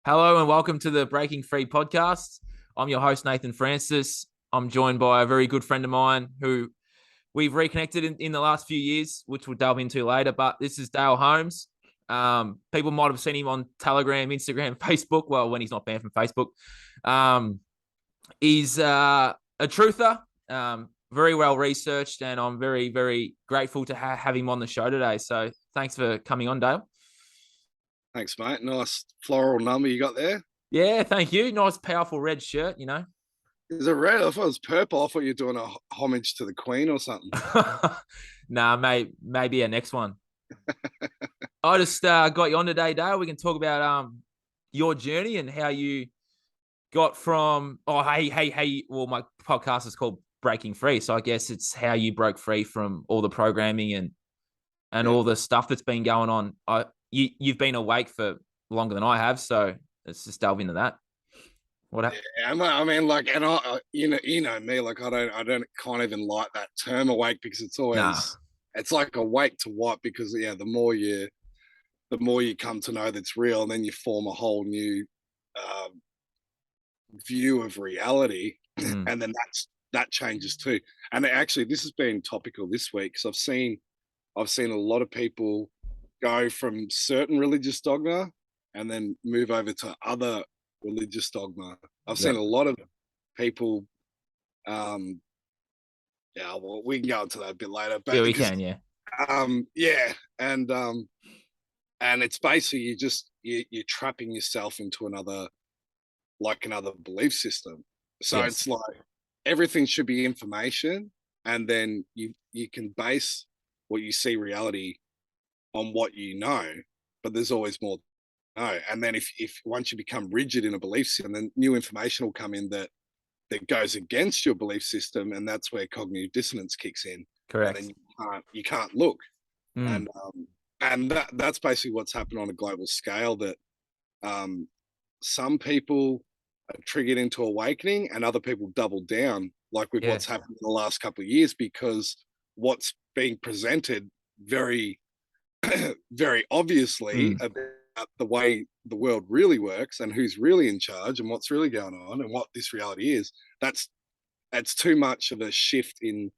Hello and welcome to the Breaking Free podcast. I'm your host, Nathan Francis. I'm joined by a very good friend of mine who we've reconnected in the last few years, which we'll delve into later. But this is Dale Holmes. People might have seen him on Telegram, Instagram, Facebook. Well, when he's not banned from Facebook. He's a truther, very well researched, and I'm very, very grateful to have him on the show today. So thanks for coming on, Dale. Thanks, mate. Nice floral number you got there. Yeah, thank you. Nice, powerful red shirt, you know. Is it red? I thought it was purple. I thought you were doing a homage to the Queen or something. Nah, mate, maybe a next one. I just got you on today, Dale. We can talk about your journey and how you got from hey. Well, my podcast is called Breaking Free, so I guess it's how you broke free from all the programming and all the stuff that's been going on. You've been awake for longer than I have, so let's just delve into that. What happened? Yeah, I mean, like, and you know me, like, can't even like that term awake because it's always, it's like awake to what? Because the more you come to know that's real, and then you form a whole new view of reality, and then that changes too. And actually, this has been topical this week because I've seen a lot of people go from certain religious dogma and then move over to other religious dogma. I've seen a lot of people. Well, we can go into that a bit later. But yeah, we can. Yeah, and it's basically you're trapping yourself into another belief system. So it's like everything should be information, and then you can base what you see reality on what you know, but there's always more to know. And then if once you become rigid in a belief system, then new information will come in that goes against your belief system, and that's where cognitive dissonance kicks in. Correct. And then you can't look. And that's basically what's happened on a global scale, that some people are triggered into awakening and other people double down, like with what's happened in the last couple of years, because what's being presented very very obviously about the way the world really works and who's really in charge and what's really going on and what this reality is, that's too much of a shift in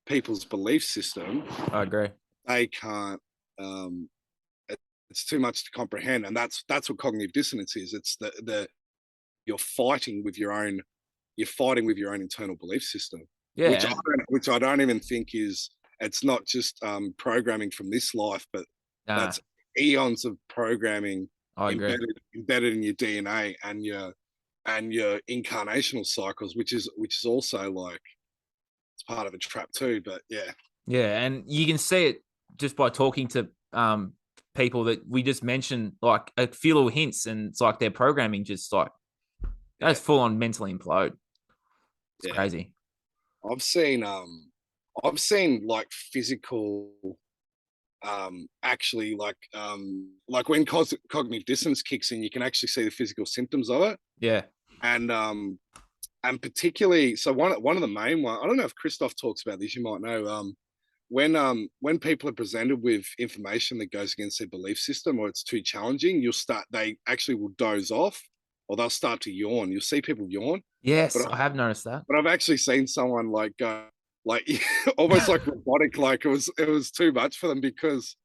people's belief system. I agree. They can't it's too much to comprehend, and that's what cognitive dissonance is. It's the you're fighting with your own internal belief system, which I don't even think is, it's not just programming from this life, but that's eons of programming embedded in your DNA and your incarnational cycles, which is also like, it's part of a trap too. But and you can see it just by talking to people that we just mentioned, like a few little hints, and it's like their programming just like that's full on mentally implode. It's crazy. I've seen like physical actually like when cognitive dissonance kicks in, you can actually see the physical symptoms of it. And particularly, so one of the main one, I don't know if Christoph talks about this, you might know, when people are presented with information that goes against their belief system or it's too challenging, they actually will doze off, or they'll start to yawn. You'll see people yawn. Yes, I have noticed that. But I've actually seen someone like go like almost like robotic, like it was too much for them, because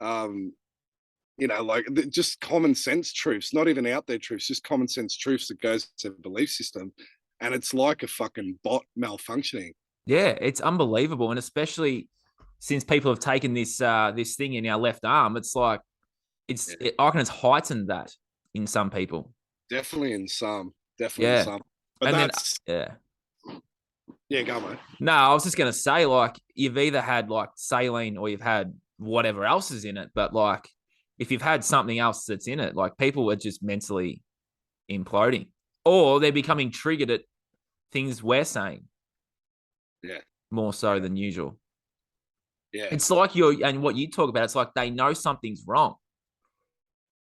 like just common sense truths, not even out there truths, just common sense truths that goes to the belief system, and it's like a fucking bot malfunctioning. Yeah, it's unbelievable, and especially since people have taken this thing in our left arm, it's like I reckon it's heightened that in some people. Definitely in some. But and that's then, go on, mate. No, I was just gonna say, like, you've either had like saline or you've had whatever else is in it, but like if you've had something else that's in it, like people are just mentally imploding, or they're becoming triggered at things we're saying. More so than usual. It's like and what you talk about, it's like they know something's wrong.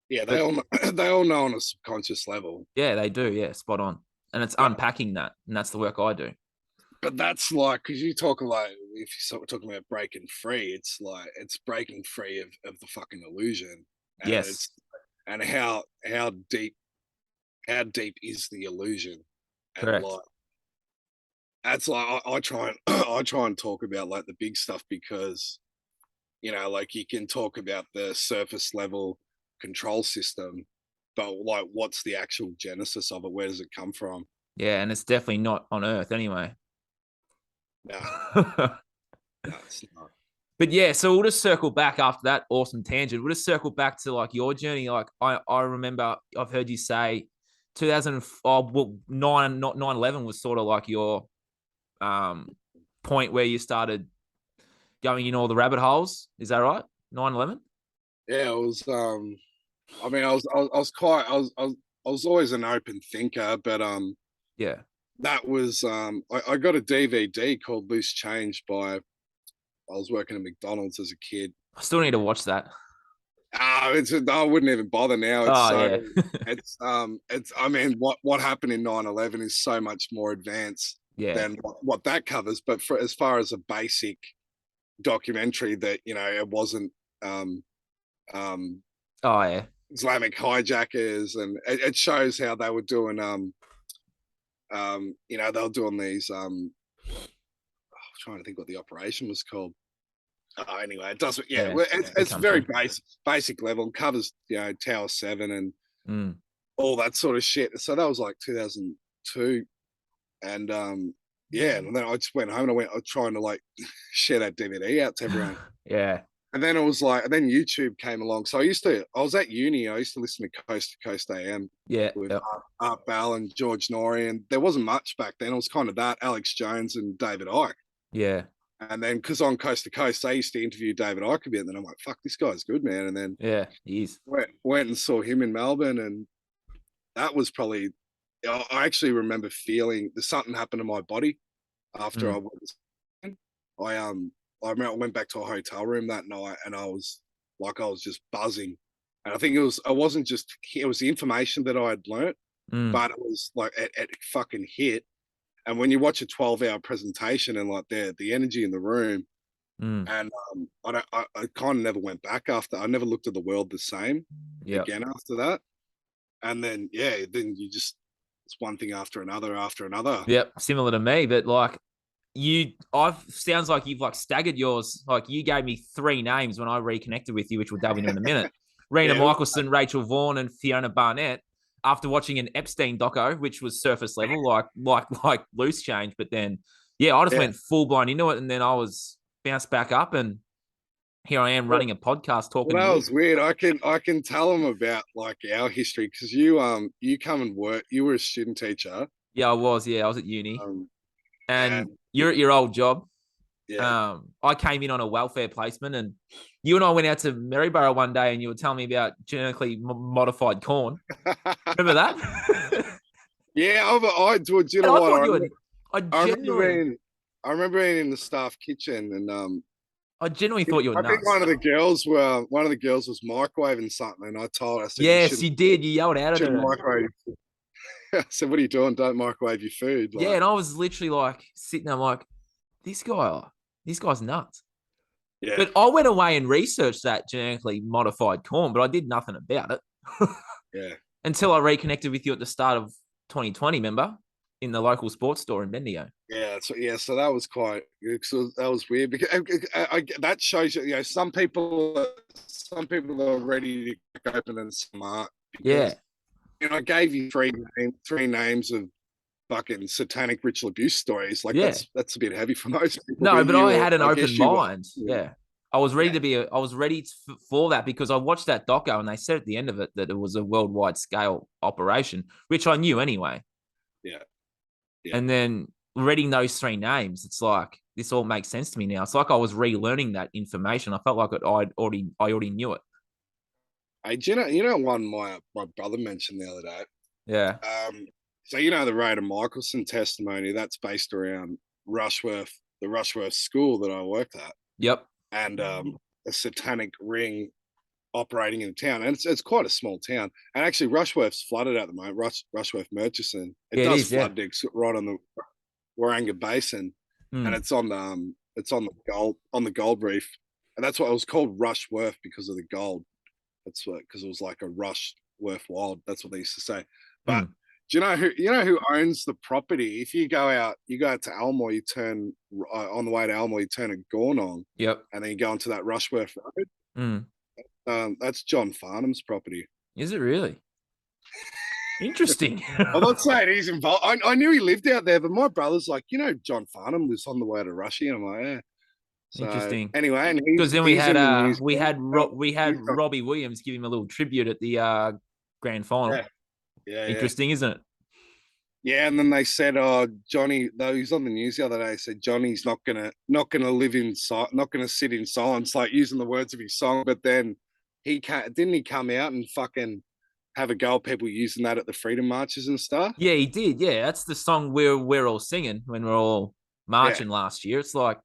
They all know on a subconscious level. Yeah, they do. Yeah, spot on. And it's unpacking that, and that's the work I do. But that's like, because you talk like, if you're talking about breaking free, it's like it's breaking free of the fucking illusion. And yes. And how deep how deep is the illusion? And Correct. like that's like I try and I try and talk about like the big stuff because like you can talk about the surface level control system, but like what's the actual genesis of it? Where does it come from? Yeah, and it's definitely not on Earth anyway. No, no, it's not. But yeah, so we'll just circle back after that awesome tangent. We'll just circle back to like your journey. Like I remember I've heard you say 2000 well 9/11 was sort of like your point where you started going in all the rabbit holes. Is that right? 9/11? Yeah, it was. I mean, I was quite. I was always an open thinker, but Yeah. that was I got a DVD called Loose Change by. I was working at McDonald's as a kid. I still need to watch that. I wouldn't even bother now. It's Oh so yeah. it's I mean what happened in 9/11 is so much more advanced Yeah. than what that covers. But for as far as a basic documentary that it wasn't um Oh yeah. Islamic hijackers, and it shows how they were doing they were doing these I'm trying to think what the operation was called. Anyway, it doesn't. Yeah, Yeah. it's very basic level. Covers Tower 7 and all that sort of shit. So that was like 2002, and yeah, and then I just went home and I was trying to like share that DVD out to everyone. Yeah. And then it was like, and then YouTube came along. So I was at uni. I used to listen to Coast to Coast AM Yeah. with Yep. Art Bell and George Norrie, and there wasn't much back then. It was kind of that Alex Jones and David Icke. Yeah. And then because on Coast to Coast, they used to interview David Icke a bit, and then I'm like, fuck, this guy's good, man. And then Yeah. He is. went and saw him in Melbourne, and that was probably. I actually remember feeling there's something happened to my body after I was. I remember I went back to a hotel room that night, and I was just buzzing. And I think it wasn't just it was the information that I had learnt, but it was like it fucking hit. And when you watch a 12-hour presentation and like the energy in the room, and I kind of never went back after. I never looked at the world the same again after that. And then then you just it's one thing after another after another. Yep. Similar to me, but like I've sounds like you've like staggered yours. Like you gave me 3 names when I reconnected with you, which we'll delve into in a minute. Rena Michelson, Rachel Vaughan, and Fiona Barnett. After watching an Epstein doco, which was surface level, like loose change, but then I just went full blind into it, and then I was bounced back up, and here I am running a podcast talking. Well, that was weird. I can tell them about like our history because you come and work. You were a student teacher. Yeah, I was. Yeah, I was at uni, and you're at your old job. Yeah. I came in on a welfare placement, and you and I went out to Maryborough one day, and you were telling me about genetically modified corn. Remember that? Yeah, I do. You know what? I remember being in the staff kitchen, and I genuinely thought you were nuts. I think one of the girls was microwaving something, and I told her, I said, yes, you did. You yelled out at her. Microwave. I said, "What are you doing? Don't microwave your food." Like, and I was literally like sitting there, like, this guy's nuts. Yeah. But I went away and researched that genetically modified corn, but I did nothing about it. Yeah. Until I reconnected with you at the start of 2020, remember? In the local sports store in Bendigo. Yeah, so that was quite. So that was weird because that shows you. Some people are ready to open and smart. Because, I gave you three names of fucking satanic ritual abuse stories. Like that's a bit heavy for most people. No, but I had an open mind. I was ready to be. I was ready for that because I watched that doco and they said at the end of it that it was a worldwide scale operation, which I knew anyway. Yeah. And then reading those 3 names, it's like this all makes sense to me now. It's like I was relearning that information. I felt like I already knew it. Hey, you know one my brother mentioned the other day. Yeah. So the Raider Michelson testimony that's based around Rushworth, the Rushworth school that I worked at. Yep. And a satanic ring operating in the town, and it's quite a small town. And actually, Rushworth's flooded at the moment. Rushworth Murchison. It does flood right on the Waranga Basin, and it's on the gold reef, and that's what it was called Rushworth because of the gold. That's what because it was like a rush worthwhile. That's what they used to say. But Mm. do you know who owns the property? If you go out to Elmore, you turn on the way to Elmore, you turn at Gornong, Yep. and then you go into that Rushworth Road. Mm. That's John Farnham's property. Is it really? Interesting. I'm not saying he's involved. I knew he lived out there, but my brother's like, John Farnham lives on the way to Rushy. And I'm like, yeah. So Interesting. anyway, and Because then he's in the news. we had Robbie Williams give him a little tribute at the grand final. Yeah, yeah, yeah. Interesting, isn't it? Yeah, and then they said, "Oh, Johnny." Though he's on the news the other day, said Johnny's not gonna live in not gonna sit in silence, like using the words of his song. But then didn't he come out and fucking have a go at people using that at the freedom marches and stuff? Yeah, he did. Yeah, that's the song we're all singing when we're all Yeah, marching last year. It's like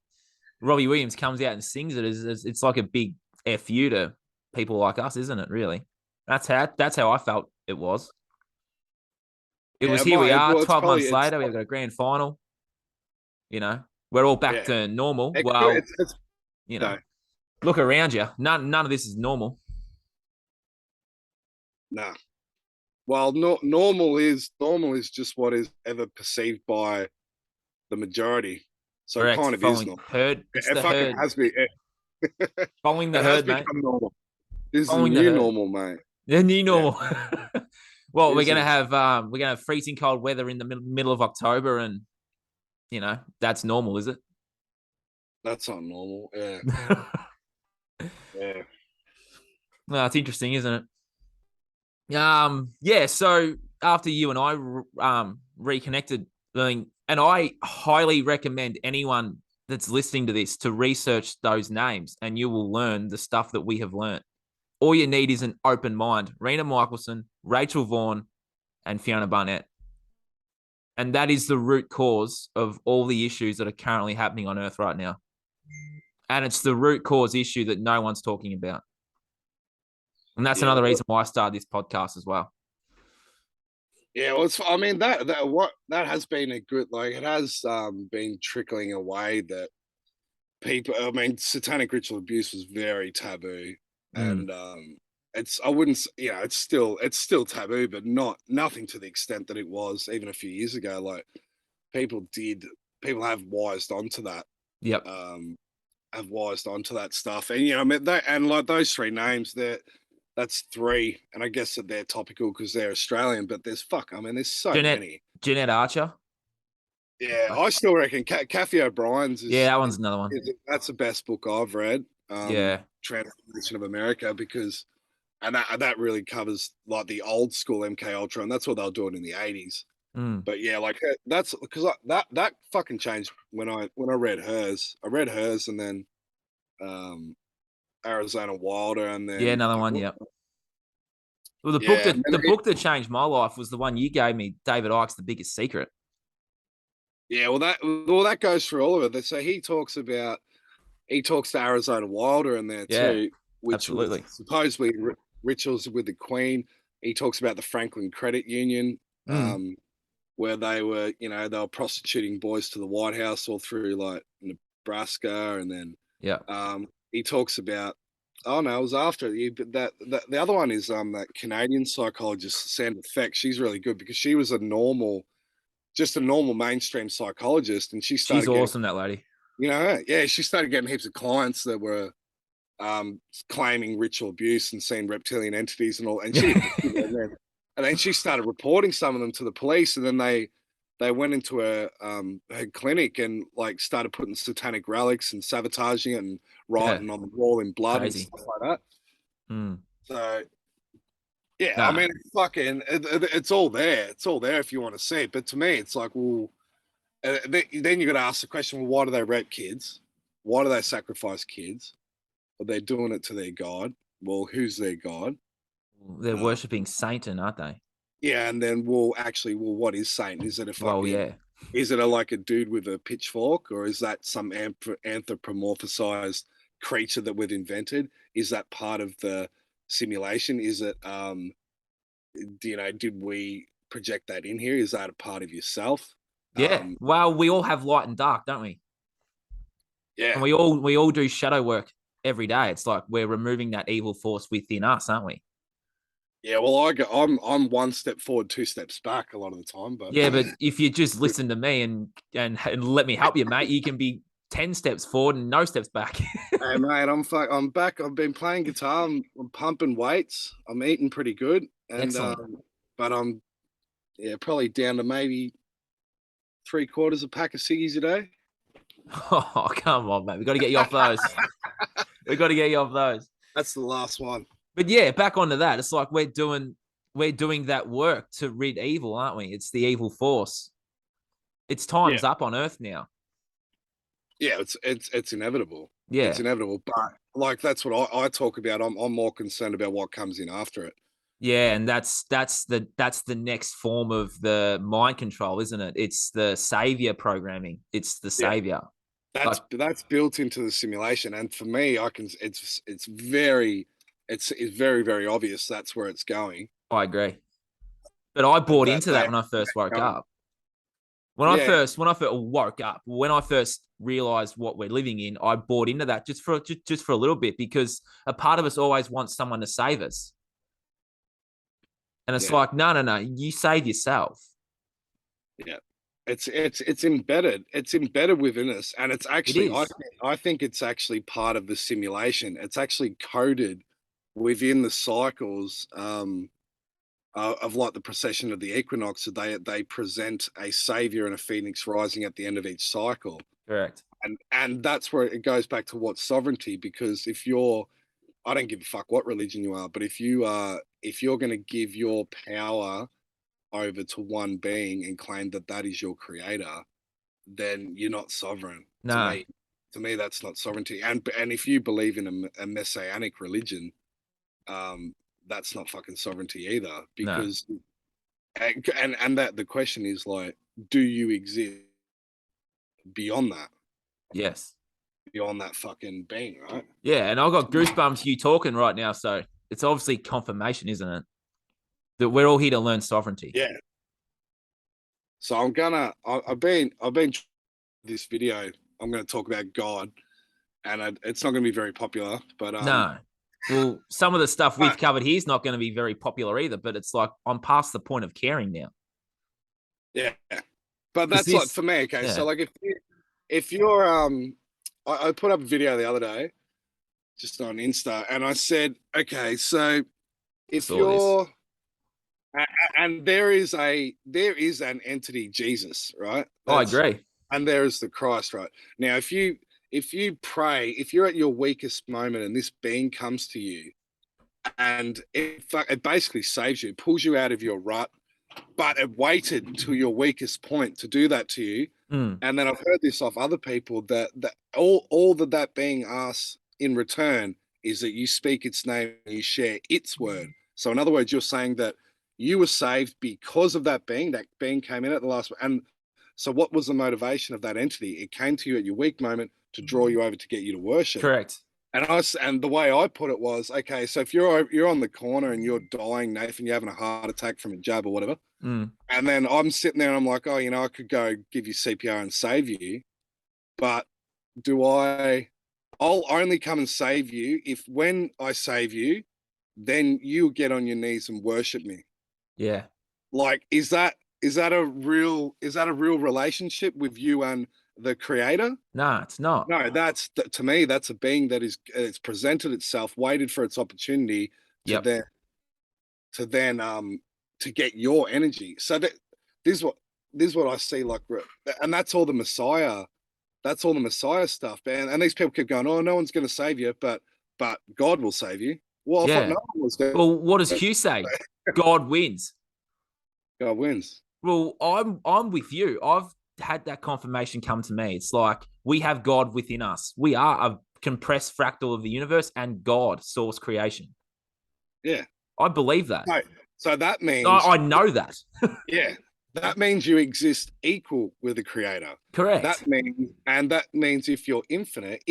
Robbie Williams comes out and sings it. It's like a big fu to people like us, isn't it? Really, that's how I felt it was. It yeah. was here we are, Well, 12 months later. We've got a grand final. We're all back yeah. to normal. Well, It's you know, no, look around you. None of this is normal. no. Well, normal is just what is ever perceived by the majority. So it Correct. kind of is Following normal. herd. It's It the fucking herd. has been. Following the It has herd, mate. become normal. This is the Following the new herd. normal, mate. The new Yeah, normal. Well, this is. we're gonna have freezing cold weather in the middle of October, and that's normal, is it? That's not normal. Yeah, yeah, No, it's interesting, isn't it? Yeah. So after you and I reconnected, and I highly recommend anyone that's listening to this to research those names, and you will learn the stuff that we have learned. All you need is an open mind. Rena Michelson, Rachel Vaughan, and Fiona Barnett. And that is the root cause of all the issues that are currently happening on Earth right now. And it's the root cause issue that no one's talking about. And that's yeah. another reason why I started this podcast as well. Yeah, well, I mean that has been a good, like, it has been trickling away that people. I mean, satanic ritual abuse was very taboo, Mm. and it's I wouldn't it's still taboo, but nothing to the extent that it was even a few years ago. Like people have wised onto that, Yep. stuff, and I mean and like those three names that's three, and I guess that they're topical because they're Australian, but there's so many. Jeanette Archer. Yeah, I still reckon Kathy O'Brien's Yeah, that one's another one. that's the best book I've read. Yeah. Transformation of America, because and that really covers like the old school MK Ultra, and that's what they were doing in the 80s. Mm. But yeah, like that's because that fucking changed when I read hers. I read hers, and then Arizona Wilder, and Yeah, then another one. Yep. Well, yeah, the book that changed my life was the one you gave me, David Icke's The Biggest Secret. yeah. Well, that goes for all of it. So he talks to Arizona Wilder in there Yeah, too, which was absolutely. supposedly rituals with the Queen. He talks about the Franklin Credit Union, Mm. where they were prostituting boys to the White House all through like Nebraska, and then Yeah. he talks about. Oh no, it was after you. But the other one is that Canadian psychologist Sandra Feck. She's really good because she was just a normal mainstream psychologist, and she She's started getting, awesome, that lady. yeah, she started getting heaps of clients that were claiming ritual abuse and seeing reptilian entities and all. And then she started reporting some of them to the police, and then they went into her clinic and like started putting satanic relics and sabotaging it and Yeah. writing on the wall in blood Crazy. and stuff like that. Mm. So yeah, I Nah. mean, it's all there. It's all there if you want to see it. But to me, it's like, well, then you got to ask the question: well, why do they rape kids? Why do they sacrifice kids? Are they doing it to their god? Well, who's their god? They're worshipping Satan, aren't they? Yeah, and then what is Satan? Is it Well, yeah. like a dude with a pitchfork, or is that some anthropomorphized creature that we've invented? Is that part of the simulation? Is it did we project that in here? Is that a part of yourself? Yeah. Well, we all have light and dark, don't we? Yeah. And we all do shadow work every day. It's like we're removing that evil force within us, aren't we? Yeah, well, I'm one step forward, two steps back a lot of the time, but Yeah, but if you just listen to me and let me help you, mate, you can be 10 steps forward and no steps back. hey mate, I'm back. I've been playing guitar. I'm pumping weights. I'm eating pretty good, and Excellent. but I'm yeah probably down to maybe 3/4 a pack of ciggies a day. Oh, come on, mate. We got to get you off those. We got to get you off those. That's the last one. But yeah, back onto that. It's like we're doing that work to rid evil, aren't we? It's the evil force. It's Yeah, time's up on Earth now. yeah, it's inevitable. It's Yeah. inevitable, but like that's what I talk about. I'm more concerned about what comes in after it. Yeah, and that's the next form of the mind control, isn't it? It's the savior programming. It's the Yeah, savior. Like that's built into the simulation, and for me, I can. It's very it's very very obvious that's where it's going. I agree. But I bought That into that when I first woke going. up. When I first woke up, when I first realized what we're living in, I bought into that just for a little bit because a part of us always wants someone to save us. And it's Yeah, like, no, no, no, you save yourself. yeah. It's embedded. It's embedded within us, and it's It actually is. I think it's actually part of the simulation. It's actually coded within the cycles of like the procession of the equinox. So they present a savior and a phoenix rising at the end of each cycle, Correct. and that's where it goes back to what sovereignty. Because if you're I don't give a fuck what religion you are, but if you're going to give your power over to one being and claim that that is your creator, then you're not sovereign. No. To me, that's not sovereignty. And if you believe in a messianic religion, um, that's not fucking sovereignty either. No. Because and that the question is like, do you exist beyond that? Yes. Beyond that fucking being, right? Yeah. And I've got goosebumps you talking right now. So it's obviously confirmation, isn't it? That we're all here to learn sovereignty. Yeah. So I've been this video. I'm gonna talk about God, and it's not gonna be very popular, but No. Well, some of the stuff we've but covered here is not going to be very popular either, but it's like I'm past the point of caring now. yeah, but Because that's like this, for me. Okay, so yeah, like if you're I put up a video the other day just on Insta, and I said, okay, so I if saw this. you're and there is an entity Jesus, right? I That's agree. and there is the Christ, right? Now, if you pray, if you're at your weakest moment and this being comes to you and it basically saves you, pulls you out of your rut, but it waited to your weakest point to do that to you. Mm, And then I've heard this off other people that all that being asks in return is that you speak its name and you share its word. So in other words, you're saying that you were saved because of that being. That being came in at the last, and so what was the motivation of that entity? It came to you at your weak moment to draw you over to get you to worship. correct. And the way I put it was, okay, so if you're on the corner and you're dying, Nathan, you're having a heart attack from a jab or whatever, Mm, and then I'm sitting there and I'm like, oh, I could go give you CPR and save you, but do I? I'll only come and save you if when I save you, then you get on your knees and worship me. yeah. Like, is that a real relationship with you and the creator? No, it's not. No, that's to me, that's a being that is it's presented itself, waited for its opportunity to Yep. then to then to get your energy. So that this is what this is what I see like, and that's all the Messiah. That's all the Messiah stuff, man. And these people keep going, "Oh, no one's going to save you, but God will save you." Well, fuck, Yeah. no one was going. Well, what does Hugh say? God wins. God wins. Well, I'm with you. I've had that confirmation come to me. It's like we have God within us. We are a compressed fractal of the universe and God, source creation. Yeah. I believe that. Right. So that means, I know that. yeah, that means you exist equal with the creator. Correct. And that means if you're infinite,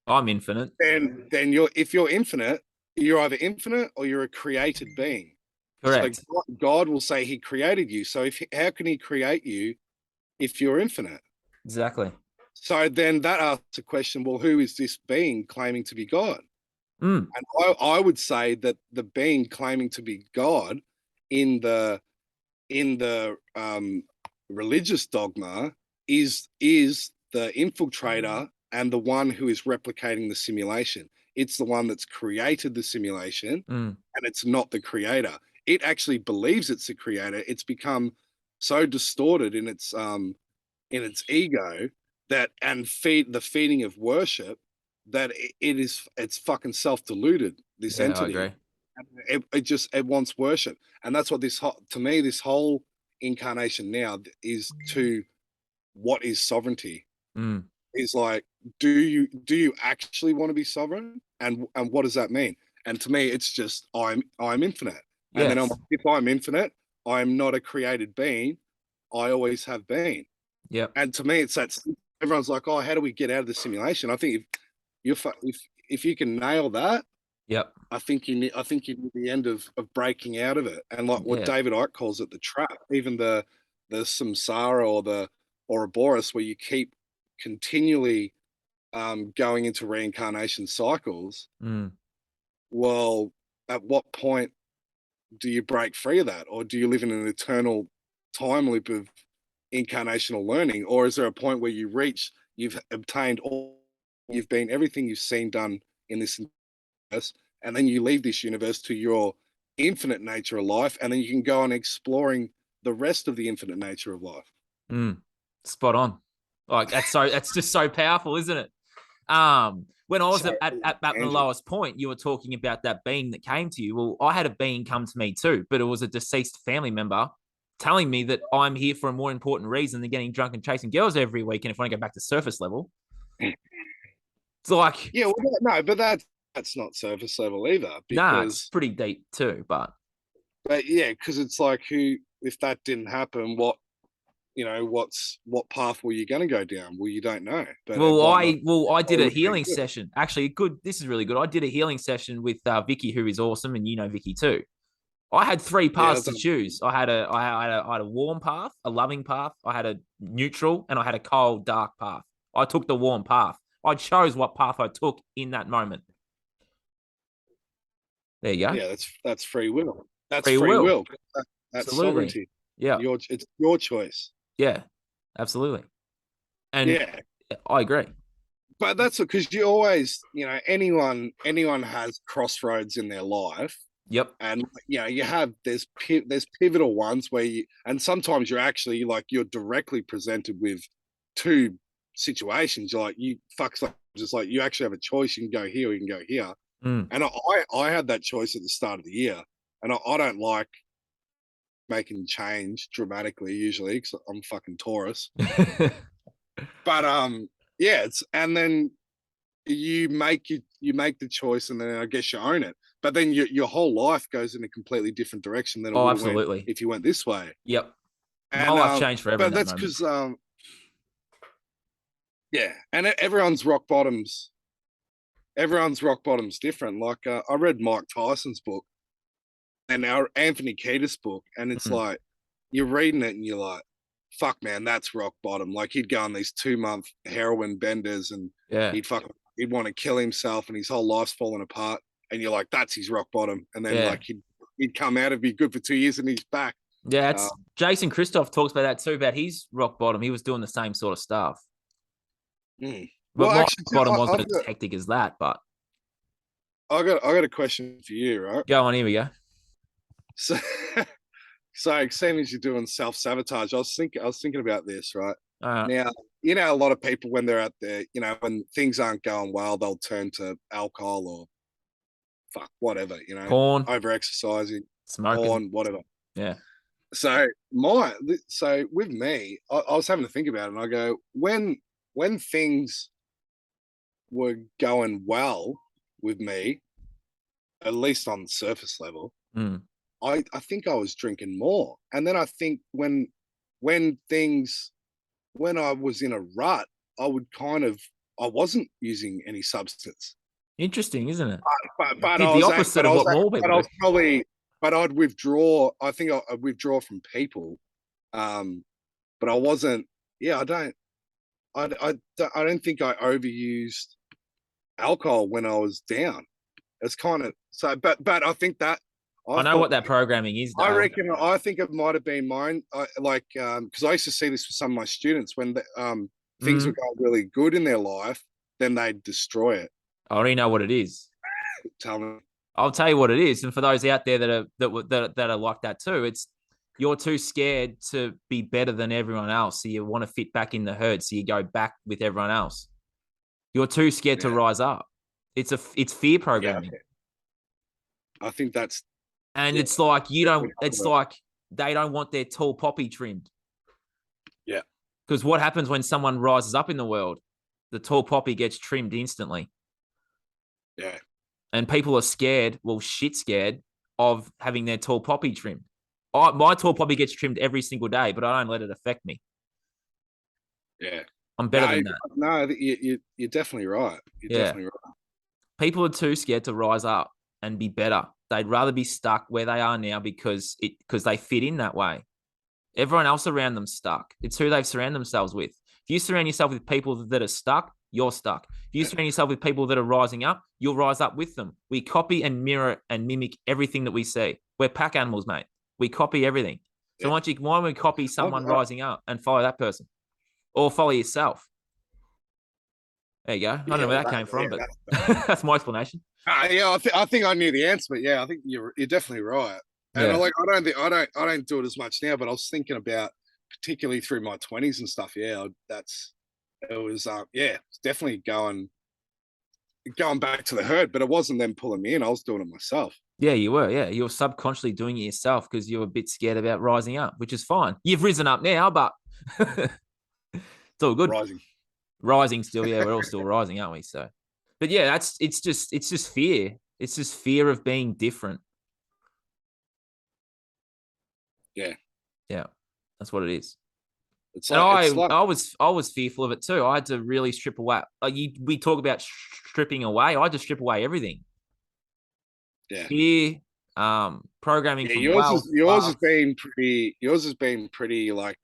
I'm infinite. then if you're infinite, you're either infinite or you're a created being. So Correct. God will say He created you. So how can He create you if you're infinite? Exactly. So then that asks a question: well, who is this being claiming to be God? Mm. And I would say that the being claiming to be God in the religious dogma is the infiltrator and the one who is replicating the simulation. It's the one that's created the simulation, Mm. and it's not the creator. It actually believes it's the creator. It's become so distorted in its ego that and the feeding of worship that it's fucking self-deluded, this Yeah, I entity. agree. It wants worship, and that's what to me this whole incarnation now is to what is sovereignty. Mm. Is like, do you actually want to be sovereign, and what does that mean? And to me it's just I'm infinite, and then Yes. if I'm infinite, I'm not a created being. I always have been. Yep. And to me, it's that everyone's like, "Oh, how do we get out of the simulation?" I think if you can nail that, Yep. I think you need the end of breaking out of it. And like what Yeah. David Icke calls it, the trap, even the samsara or the Ouroboros, where you keep continually going into reincarnation cycles. Mm. Well, at what point do you break free of that, or do you live in an eternal time loop of incarnational learning, or is there a point where you've obtained all, you've been everything you've seen done in this universe, and then you leave this universe to your infinite nature of life, and then you can go on exploring the rest of the infinite nature of life. Mm. Spot on. Like that's just so powerful, isn't it? When I was So at my lowest point, you were talking about that being that came to you. Well, I had a being come to me too, but it was a deceased family member telling me that I'm here for a more important reason than getting drunk and chasing girls every week. And if I want to go back to surface level, it's like, yeah, well, no, but that's not surface level either, nah, it's because pretty deep too. but yeah, because it's like, who, if that didn't happen, what path were you going to go down? Well, you don't know, but it might not. I did It a would be healing good. session. Actually, good. This is really good. I did a healing session with Vicky, who is awesome, and you know Vicky too. I had three Yeah, paths to choose. I had a warm path, a loving path, I had a neutral, and I had a cold, dark path. I took the warm path. I chose what path I took in that moment. There you go. yeah, that's free will. That's Free free will. will. That's Absolutely. sovereignty. Yeah. It's your choice. Yeah. Absolutely. And Yeah, I agree. but that's because you always, anyone has crossroads in their life, Yep. and you have there's pivotal ones where and sometimes you're actually like you're directly presented with two situations. You're like, you fucks up, just like you actually have a choice. You can go here, or you can go here. Mm. And I had that choice at the start of the year, and I don't like making change dramatically usually because I'm fucking Taurus. But yeah, it's and then you make the choice, and then I guess you own it. But then your whole life goes in a completely different direction than it Oh, would have went absolutely. if you went this way. Yep. My And life changed forever in but that that's moment. because yeah, and everyone's rock bottom's different. Like I read Mike Tyson's book and our Anthony Kiedis book, and it's Mm. like you're reading it and you're like, fuck man, that's rock bottom. Like he'd go on these 2 month heroin benders, and Yeah. he'd want to kill himself, and his whole life's falling apart. And you're like, that's his rock bottom. And then Yeah. like he'd come out and be good for 2 years, and he's back. Yeah. Um, It's Jason Christoph talks about that too, about his rock bottom. He was doing the same sort of stuff. But well, my actually, rock bottom wasn't as hectic as that, but I got a question for you, right? go on, here we go. So, so seeing as you're doing self sabotage, I was thinking about this, right? All right. Now, a lot of people when they're out there, when things aren't going well, they'll turn to alcohol or fuck whatever, Porn, over exercising, smoking. porn, whatever. Yeah. So so with me, I was having to think about it, and I go, when things were going well with me, at least on the surface level, Mm. I think I was drinking more. And then I think when things when I was in a rut, I wasn't using any substance. Interesting, isn't it? You But did I the was opposite of what more but people I do. was probably but I'd withdraw. I think I'd withdraw from people. Um, but I wasn't. Yeah, I don't think I overused alcohol when I was down. It's kind of so, but I think that I know what that programming is, I Dale. reckon I think it might have been mine. Because I used to see this with some of my students when things were going really good in their life, then they'd destroy it. I already know what it is. Tell me. I'll tell you what it is, and for those out there that are like that too, it's you're too scared to be better than everyone else, so you want to fit back in the herd, so you go back with everyone else. You're too scared to rise up. It's fear programming. Yeah, I think that's, and it's like it's like they don't want their tall poppy trimmed. Yeah. Because what happens when someone rises up in the world? The tall poppy gets trimmed instantly. Yeah. And people are scared, shit scared of having their tall poppy trimmed. My tall poppy gets trimmed every single day, but I don't let it affect me. Yeah. I'm better than that. No, you're definitely right. You're definitely right. People are too scared to rise up and be better. They'd rather be stuck where they are now because they fit in that way. Everyone else around them stuck. It's who they've surrounded themselves with. If you surround yourself with people that are stuck, you're stuck. If you surround yourself with people that are rising up, you'll rise up with them. We copy and mirror and mimic everything that we see. We're pack animals, mate. We copy everything. So why don't we copy someone rising up and follow that person? Or follow yourself? There you go. I don't know where that came from, but that's my explanation. I think I knew the answer, but I think you're definitely right. And I don't do it as much now, but I was thinking about particularly through my 20s and stuff. It's definitely going back to the herd, but it wasn't them pulling me in. I was doing it myself. Yeah, you were. Yeah, you were subconsciously doing it yourself because you were a bit scared about rising up, which is fine. You've risen up now, but it's all good. Rising still. Yeah, we're all still rising, aren't we? So, but yeah, it's just fear. It's just fear of being different. Yeah. Yeah, that's what it is. It's and like, I was fearful of it too. I had to really strip away. We talk about stripping away. I had to strip away everything. Yeah. Fear, programming. Yeah, from yours has been pretty like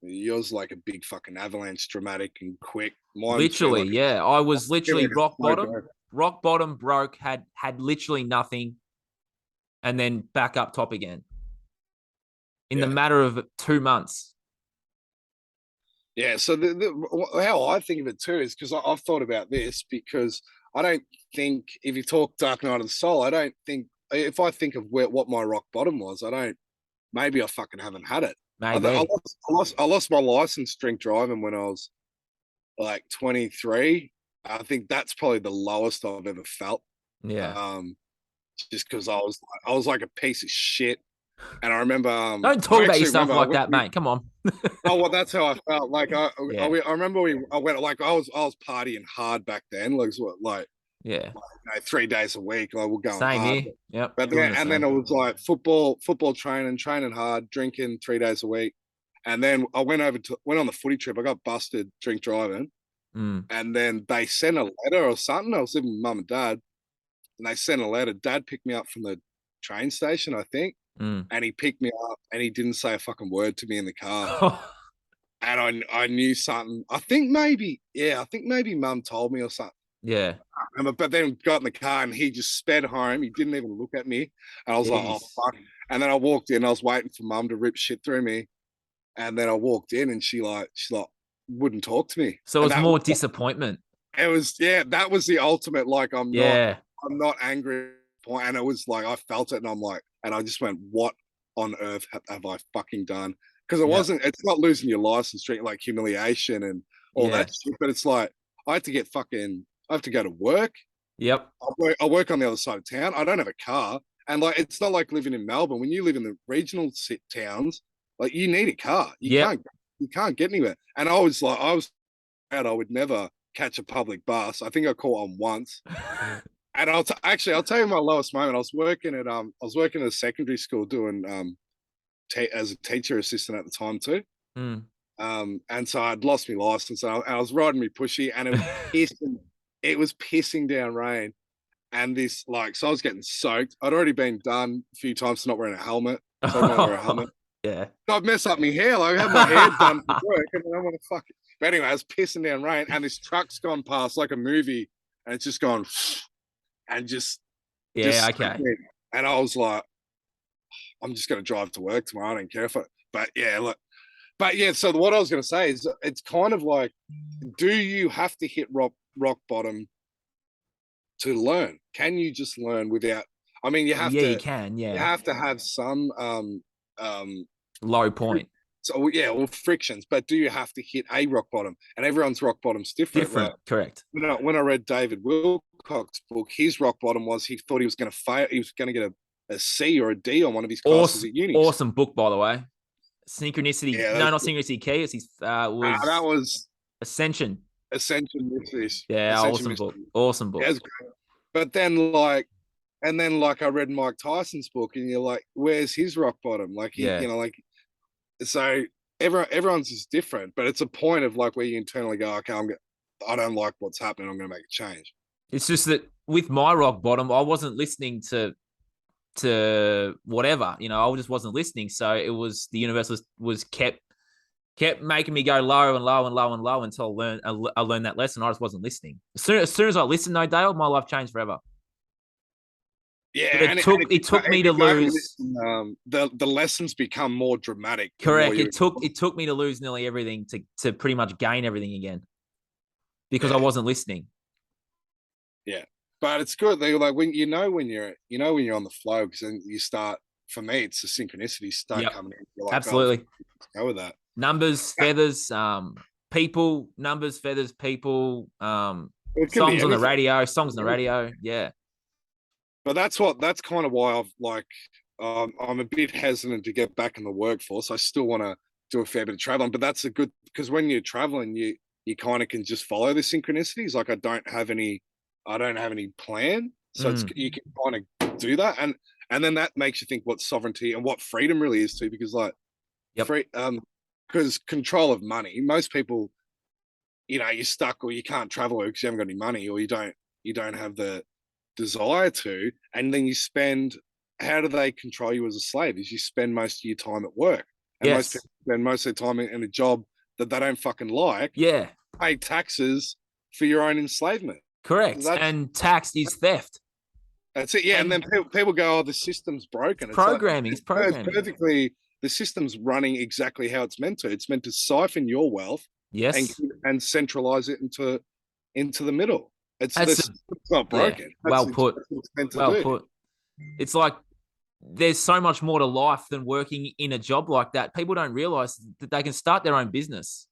yours like a big fucking avalanche, dramatic and quick. Mine literally, I was literally rock bottom, broke, had literally nothing, and then back up top again in the matter of 2 months. Yeah, so how I think of it too is because I've thought about this, because I don't think, if you talk Dark Night of the Soul, I don't think, if I think of what my rock bottom was, maybe I fucking haven't had it. Maybe. I lost my license drink driving when I was like 23. I think that's probably the lowest I've ever felt. Yeah. Just because I was like a piece of shit. And I remember, don't talk about yourself like that, mate. Come on. Oh well, that's how I felt. Like I remember I went, like I was partying hard back then. Like 3 days a week. Like we're going same hard. Here. Yep. But then it was like football training hard, drinking 3 days a week. And then I went on the footy trip. I got busted drink driving. And then they sent a letter or something. I was living with mum and dad, and they sent a letter. Dad picked me up from the train station, I think. And he picked me up and he didn't say a fucking word to me in the car. And I knew something. I think maybe mum told me or something. Yeah. I remember, but then got in the car and he just sped home. He didn't even look at me. And I was like, oh, fuck. And then I walked in. I was waiting for mum to rip shit through me. And then I walked in and she wouldn't talk to me. So it was more disappointment. It was, that was the ultimate, like, I'm not angry point. And it was like, I felt it and I'm like, and I just went, what on earth have I fucking done? Because it's not losing your license, like humiliation and all that shit, but it's like, I have to go to work. Yep. I work on the other side of town. I don't have a car. And like, it's not like living in Melbourne. When you live in the regional towns, like you need a car. You can't get anywhere. And I was proud I would never catch a public bus. I think I caught on once. And I'll tell you my lowest moment. I was working at a secondary school doing as a teacher assistant at the time too. And so I'd lost my license and I was riding my pushy and it was pissing down rain. And this, like, so I was getting soaked. I'd already been done a few times for not wearing a helmet. So I didn't wear a helmet. Yeah. I'd mess up my hair. Like, I had my hair done for work and I want to fuck it. But anyway, I was pissing down rain and this truck's gone past like a movie and it's just gone and just Yeah. Okay. And I was like, I'm just going to drive to work tomorrow. I don't care if but yeah, look, but yeah. So what I was going to say is, it's kind of like, do you have to hit rock bottom to learn? Can you just learn without? I mean, Yeah, you can. you Yeah. have to have some um Low point. so yeah, or frictions. But do you have to hit a rock bottom? And everyone's rock bottom's different. Different. Like, Correct. when I read David Wilcox's book, his rock bottom was he thought he was going to fail. He was going to get a C or a D on one of his classes Awesome. at uni. Awesome book, by the way. Synchronicity. Yeah, No, not Synchronicity Key. It's his, that was was Ascension. Ascension Mysteries. Yeah. Ascension Awesome book. Mysteries. Awesome book. Yeah, but then like I read Mike Tyson's book, and you're like, where's his rock bottom? Like Yeah. like, so everyone's is different, but it's a point of like where you internally go, okay, I don't like what's happening. I'm going to make a change. It's just that with my rock bottom, I wasn't listening to whatever, I just wasn't listening. So it was the universe was kept making me go low and low and low and low until I learned that lesson. I just wasn't listening. As soon as I listened, though, Dale, my life changed forever. Yeah, But and it took me to lose. Listen, the lessons become more dramatic. Correct. It took me to lose nearly everything to pretty much gain everything again because I wasn't listening. Yeah, but it's good. They like when when you're on the flow, because then you start. For me, it's the synchronicities start coming in. You're like, absolutely. Oh, go with that. Numbers, feathers, people, numbers, feathers, people, songs on the radio. Yeah. But that's kind of why I've like, I'm a bit hesitant to get back in the workforce. I still want to do a fair bit of traveling, but that's a good, because when you're traveling, you kind of can just follow the synchronicities. Like I don't have any plan, so it's you can kind of do that, and then that makes you think what sovereignty and what freedom really is too, because like, because control of money, most people, you're stuck or you can't travel because you haven't got any money, or you don't have the desire to, and then you spend. How do they control you as a slave? Is you spend most of your time at work, and most people spend most of their time in a job that they don't fucking like. Yeah, pay taxes for your own enslavement. Correct. And tax is theft. That's it. Yeah, and then people go, "Oh, the system's broken." It's programming. It's programming. It's perfectly. The system's running exactly how it's meant to. It's meant to siphon your wealth, yes, and centralize it into the middle. It's not broken. Yeah, well put. Well put. It's like there's so much more to life than working in a job like that. People don't realize that they can start their own business.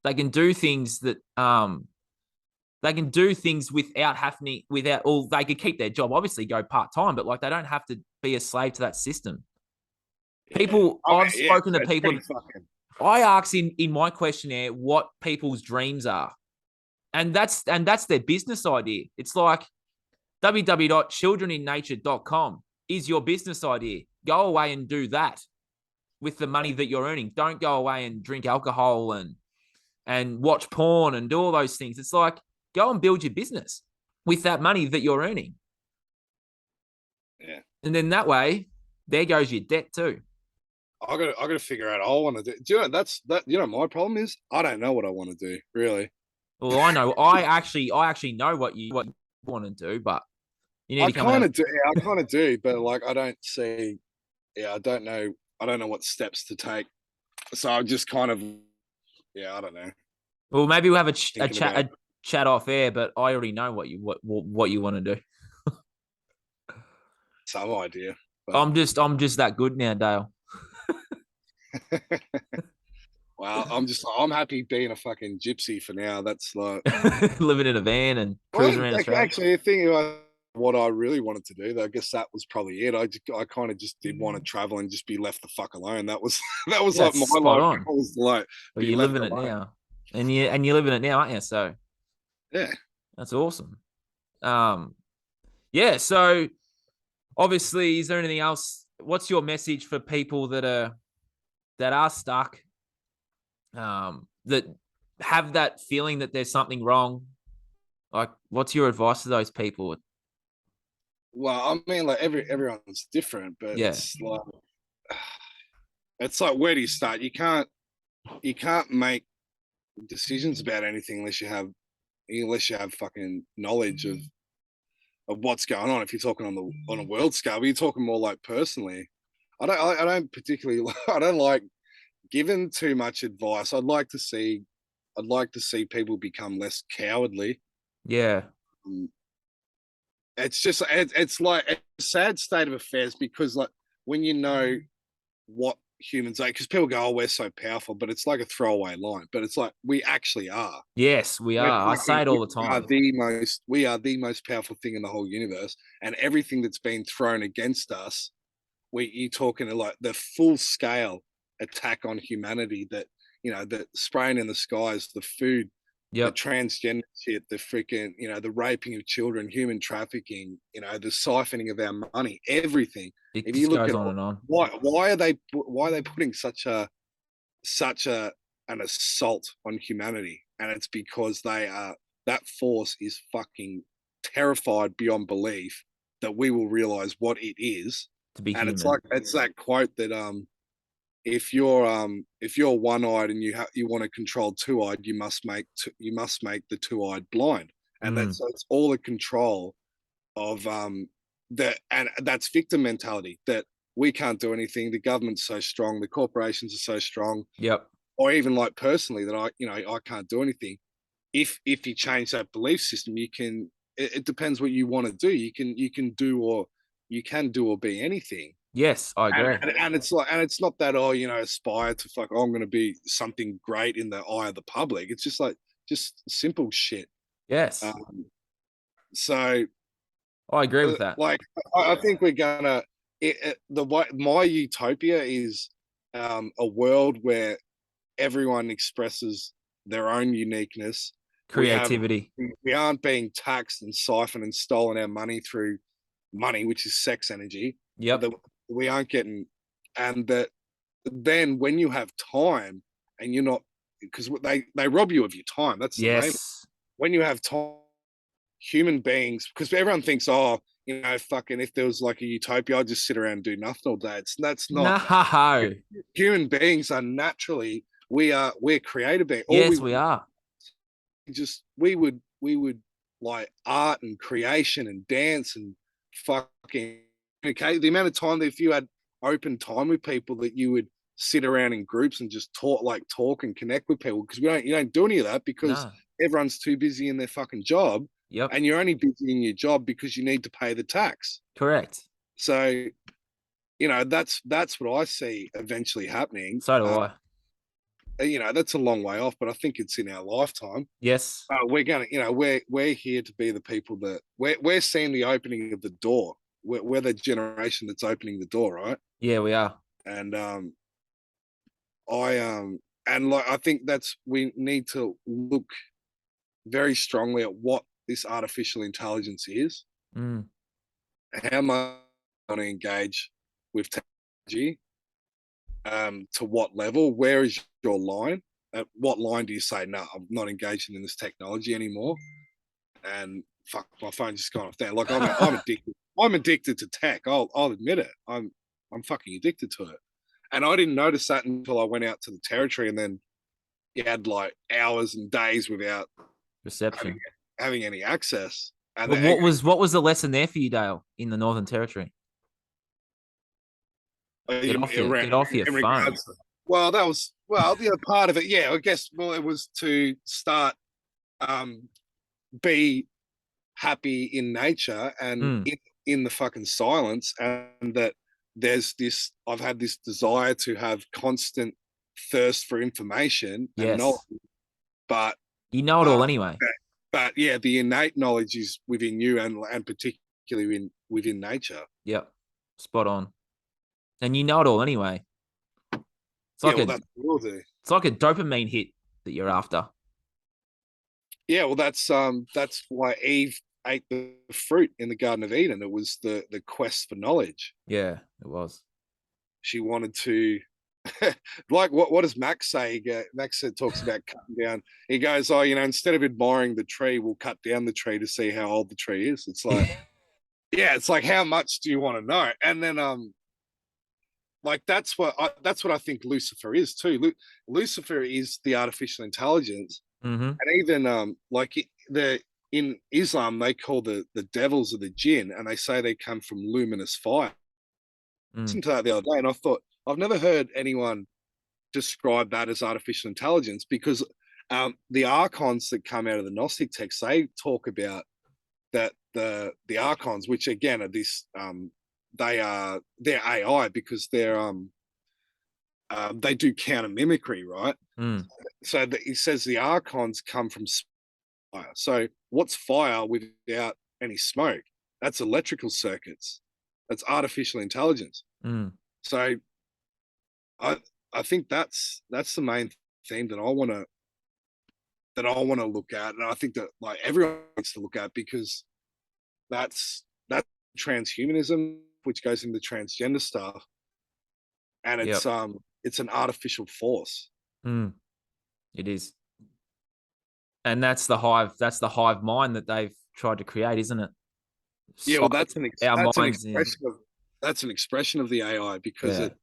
They can do things that they can do things without having or they could keep their job, obviously go part-time, but like they don't have to be a slave to that system. People, I've spoken to people. I asked in my questionnaire what people's dreams are. And that's their business idea. It's like www.childreninnature.com is your business idea. Go away and do that with the money that you're earning. Don't go away and drink alcohol and watch porn and do all those things. It's like, go and build your business with that money that you're earning. Yeah. And then that way, there goes your debt too. I got to figure out what I want to do. Do you know my problem is I don't know what I want to do, really. Well, I know. I actually know what you want to do, but you need to kind of do. Yeah, I kind of do, but like I don't see. Yeah, I don't know. I don't know what steps to take. So I'm just kind of. Yeah, I don't know. Well, maybe we'll have a chat off air, but I already know what you want to do. Some idea. But... I'm just that good now, Dale. Well, I'm happy being a fucking gypsy for now. That's like living in a van and cruising around Australia. Actually, the thing what I really wanted to do, though, I guess that was probably it. I kind of just did want to travel and just be left the fuck alone. That was like my life. I was like, well, you're living it now, and you're living it now, aren't you? So yeah, that's awesome. Yeah. So obviously, is there anything else? What's your message for people that are stuck? That have that feeling that there's something wrong. Like, what's your advice to those people? Well, I mean, like everyone's different, but it's like where do you start? You can't make decisions about anything unless you have fucking knowledge what's going on. If you're talking on a world scale, but you're talking more like personally. I don't particularly I don't like giving too much advice. I'd like to see people become less cowardly. Yeah. Um, it's like a sad state of affairs because like when you know what humans are, because people go, "Oh, we're so powerful," but it's like a throwaway line. But it's like we actually are. Yes, we are. I say it all the time. We are the most powerful thing in the whole universe, and everything that's been thrown against us, you talking like the full scale attack on humanity that the spraying in the skies, the food, the Yep. transgender shit, the freaking, the raping of children, human trafficking, the siphoning of our money, everything. It If you just look goes at on and on. why are they putting such an assault on humanity? And it's because that force is fucking terrified beyond belief that we will realize what it is. To be And human. it's that quote that if you're one-eyed and you want to control two-eyed, you must make the two-eyed blind. And Mm. it's all a control of that, and that's victim mentality, that we can't do anything, the government's so strong, the corporations are so strong, Yep. or even like personally that I can't do anything. If you change that belief system, you can, it depends what you want to do. You can do or be anything. Yes, I and, agree. and it's like, and it's not that, aspire to fuck, I'm going to be something great in the eye of the public. It's just like just simple shit. Yes, um, so I agree with that. like I think we're gonna my utopia is a world where everyone expresses their own uniqueness. we have Creativity. we aren't being taxed and siphoned and stolen our money through money, which is sex energy. Yep. That we aren't getting, and that then when you have time and you're not, because they rob you of your time. That's the main. Yes. When you have time, human beings, because everyone thinks, oh, fucking, if there was like a utopia, I'd just sit around and do nothing all day. That's not. No. Human beings are naturally, we're creative beings. All Yes, we are. we would like art and creation and dance and fucking, okay, the amount of time that if you had open time with people, that you would sit around in groups and just talk and connect with people, because you don't do any of that because No. everyone's too busy in their fucking job. Yep. And you're only busy in your job because you need to pay the tax. Correct. So that's what I see eventually happening. So do I. That's a long way off, but I think it's in our lifetime. Yes. We're gonna, we're here to be the people that we're seeing the opening of the door. We're the generation that's opening the door, right? Yeah, we are. And I think we need to look very strongly at what this artificial intelligence is, Mm. how much I want to engage with technology, to what level, where is your line? At what line do you say, no, I'm not engaging in this technology anymore? And fuck, my phone's just gone off there. Like I'm addicted. I'm addicted to tech. I'll admit it. I'm fucking addicted to it. And I didn't notice that until I went out to the territory, and then you had like hours and days without having, Reception. having any access. And But what was the lesson there for you, Dale, in the Northern Territory? Get off your around get off your in phone. regards to, part of it. Yeah, I guess. Well, it was to start, um, be happy in nature and Mm. in the fucking silence, and that I've had this desire to have constant thirst for information and knowledge, Yes. but You know it all anyway. yeah, the innate knowledge is within you, and particularly within nature. Yep. Spot on. And you know it all anyway. It's Yeah, like well, a that's what we'll do. it's like a dopamine hit that you're after. Yeah, well, that's why Eve ate the fruit in the Garden of Eden. It was the quest for knowledge. Yeah, it was. She wanted to, like, what does Max say? Max talks about cutting down. He goes, oh, instead of admiring the tree, we'll cut down the tree to see how old the tree is. It's like, yeah, it's like, how much do you want to know? And then like that's what I think Lucifer is too. Lucifer is the artificial intelligence, Mm-hmm. and even like the in Islam they call the devils of the jinn, and they say they come from luminous fire. Mm. Listened to that the other day, and I thought I've never heard anyone describe that as artificial intelligence, because the archons that come out of the Gnostic texts, they talk about that the archons, which again are this they're AI because they do counter mimicry, right? Mm. So he says the archons come from fire. So what's fire without any smoke? That's electrical circuits. That's artificial intelligence. Mm. So I I think that's the main theme that I want to look at, and I think that like everyone needs to look at, because that's transhumanism, which goes into transgender stuff, and Yep. it's an artificial force. Mm. It is. And that's the hive mind that they've tried to create, isn't it? Yeah, So well, our that's an minds in. expression of the AI, because Yeah. it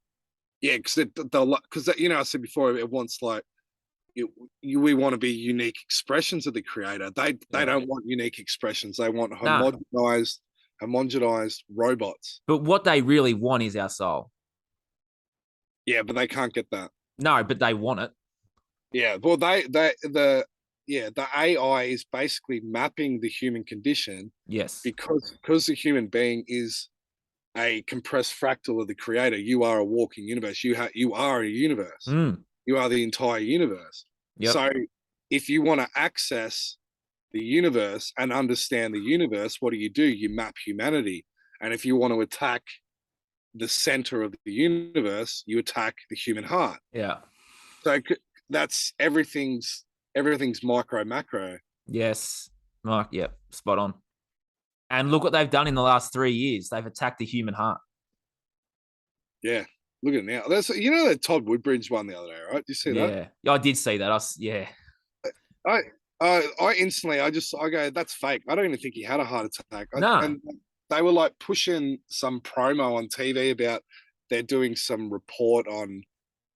yeah because I said before, it wants like we want to be unique expressions of the creator. They Yeah. don't want unique expressions. They want No. homogenized robots. But what they really want is our soul. Yeah, but they can't get that. No, but they want it. Yeah, well, the AI is basically mapping the human condition, Yes. because the human being is a compressed fractal of the creator. You are a walking universe. You are a universe. Mm. You are the entire universe. Yep. So if you want to access the universe and understand the universe, what do? You map humanity. And if you want to attack the center of the universe, you attack the human heart. Yeah. So that's everything's micro macro. Yes. Mark. Yep. Spot on. And look what they've done in the last 3 years. They've attacked the human heart. Yeah, look at it now. That's that Todd Woodbridge won the other day, right? Did you see that? Yeah. I did see that. Yeah. I I instantly I go, that's fake. I don't even think he had a heart attack. No. And they were like pushing some promo on TV about they're doing some report on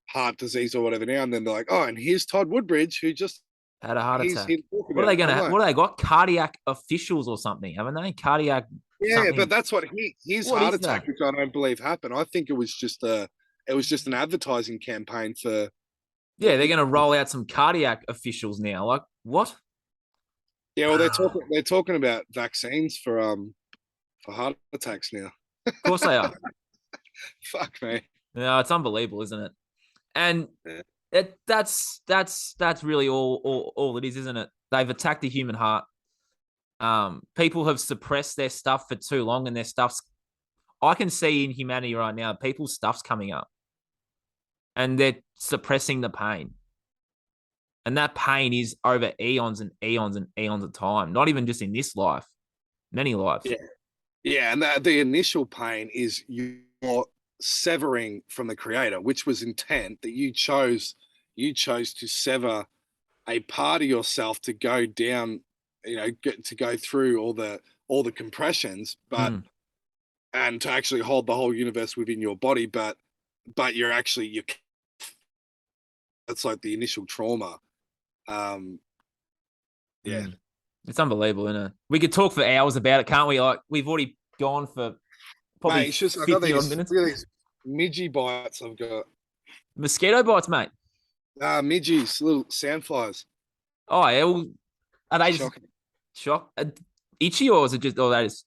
heart disease or whatever now, and then they're like, oh, and here's Todd Woodbridge who just Had a heart he's attack. here to talk What are about they it. I'm gonna? like, What have they got? Cardiac officials or something, haven't they? Cardiac yeah, but something. that's what his What heart is attack, that? which I don't believe happened. I think it was just an advertising campaign for Yeah, they're gonna roll out some cardiac officials now. Like what? yeah. Well, Of they're talking about vaccines for heart attacks now. course they are. Fuck me. No, it's unbelievable, isn't it? And Yeah. that's really all it is, isn't it? They've attacked the human heart. People have suppressed their stuff for too long, and their stuff's. I can see in humanity right now, people's stuff's coming up, and they're suppressing the pain, and that pain is over eons and eons and eons of time. Not even just in this life, many lives. Yeah. Yeah, and the initial pain is you're severing from the creator, which was intent that you chose to sever a part of yourself to go down, to go through all the compressions, but Mm, and to actually hold the whole universe within your body, but you that's like the initial trauma. Um, yeah, mm. It's unbelievable, isn't it? We could talk for hours about it, can't we? Like we've already gone for probably mate, it's just I got 50 odd minutes. these midgy bites I've got. Mosquito bites, mate. Midgies, little sandflies. Oh, yeah. Well, are they just Shocking. shock itchy, or is it just that is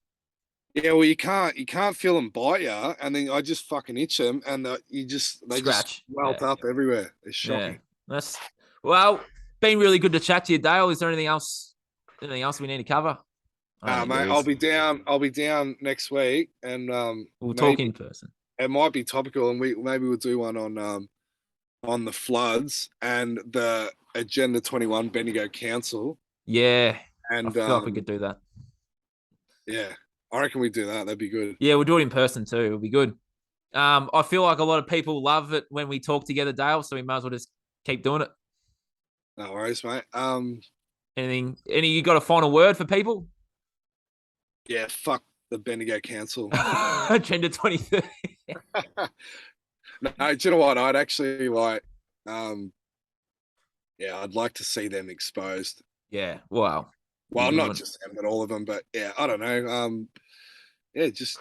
Yeah, well, you can't feel them bite you, and then I just fucking itch them, and they just scratch? welt Yeah, up everywhere. It's yeah. shocking. That's well, been really good to chat to you, Dale. Is there anything else? Anything else we need to cover? I don't think Mate, there is. I'll be down next week, and We'll talk maybe in person. it might be topical, and we'll do one on the floods and the Agenda 21 Bendigo Council, Yeah, I and feel like we could do that. yeah, I reckon we do that. That'd be good. Yeah, we'll do it in person too. It'll be good. I feel like a lot of people love it when we talk together, Dale. So we might as well just keep doing it. No worries, mate. Anything? You got a final word for people? Yeah, fuck the Bendigo Council. Agenda 2030. No, do you know what? I'd actually like, yeah, I'd like to see them exposed. Yeah. Wow. Well, not just them, but all of them. But yeah, I don't know. Yeah, just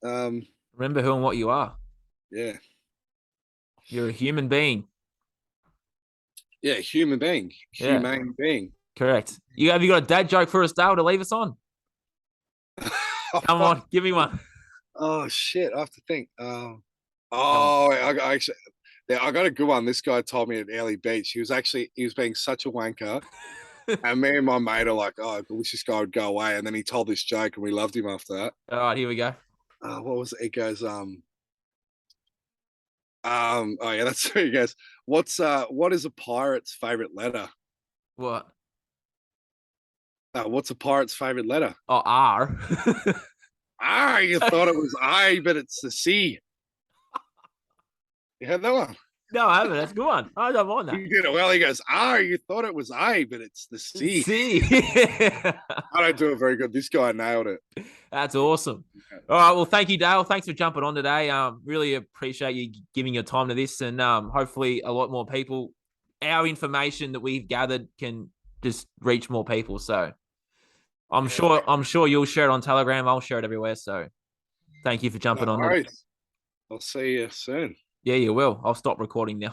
remember who and what you are. Yeah. You're a human being. Yeah, human being. Yeah. Humane being. Correct. Have you got a dad joke for us, Dale, to leave us on? Come on, give me one. Oh shit, I have to think. I actually, yeah, I got a good one. This guy told me at Early Beach. He was being such a wanker, and me and my mate are like, "Oh, I wish this guy would go away." And then he told this joke, and we loved him after that. All right, here we go. What was it? It goes, oh yeah, that's where he goes. What is a pirate's favorite letter? What? What's a pirate's favorite letter? Oh, R. You thought it was I, but it's the C. You had that one? No, I haven't. That's a good one. I don't mind that. You did it well. He goes, you thought it was I, but it's the C. C. I don't do it very good. This guy nailed it. That's awesome. All right. Well, thank you, Dale. Thanks for jumping on today. Really appreciate you giving your time to this, and hopefully a lot more people, our information that we've gathered can just reach more people. So I'm sure you'll share it on Telegram. I'll share it everywhere. So thank you for jumping on. All right. I'll see you soon. Yeah, you will. I'll stop recording now.